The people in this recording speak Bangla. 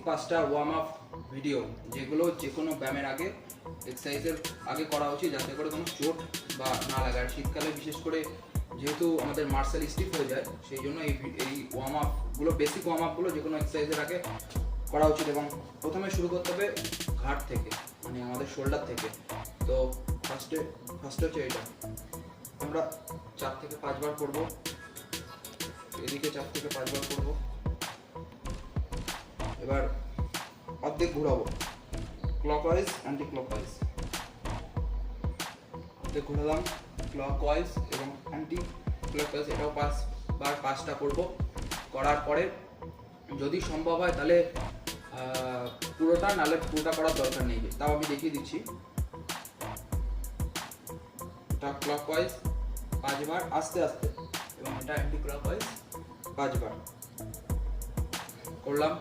5টা ওয়ার্ম আপ ভিডিও যেগুলো যে কোনো ব্যায়ামের আগে এক্সারসাইজের আগে করা উচিত, যাতে করে কোনো চোট বা না লাগে। আর শীতকালে বিশেষ করে যেহেতু আমাদের মার্শাল স্টিফ হয়ে যায়, সেই জন্য এই ওয়ার্ম আপগুলো, বেসিক ওয়ার্ম আপগুলো যে কোনো এক্সারসাইজের আগে করা উচিত। এবং প্রথমে শুরু করতে হবে ঘাট থেকে, মানে আমাদের শোল্ডার থেকে। তো ফার্স্ট হচ্ছে এইটা, আমরা 4 থেকে 5 বার করবো, এদিকে 4 থেকে 5 বার করবো। এবার অর্ধেক ঘুরাবো, ক্লকওয়াইজ অ্যান্টি ক্লকওয়াইজ। অর্ধেক ঘুরালাম ক্লকওয়াইজ এবং অ্যান্টি ক্লকওয়াইজ, এটাও 5 বার 5টা করবো। করার পরে যদি সম্ভব হয় তাহলে পুরোটা, নাহলে পুরোটা করার দরকার নেই, তাও আমি দেখিয়ে দিচ্ছি। এটা ক্লকওয়াইজ 5 বার আস্তে আস্তে, এবং এটা অ্যান্টি ক্লকওয়াইজ 5 বার করলাম।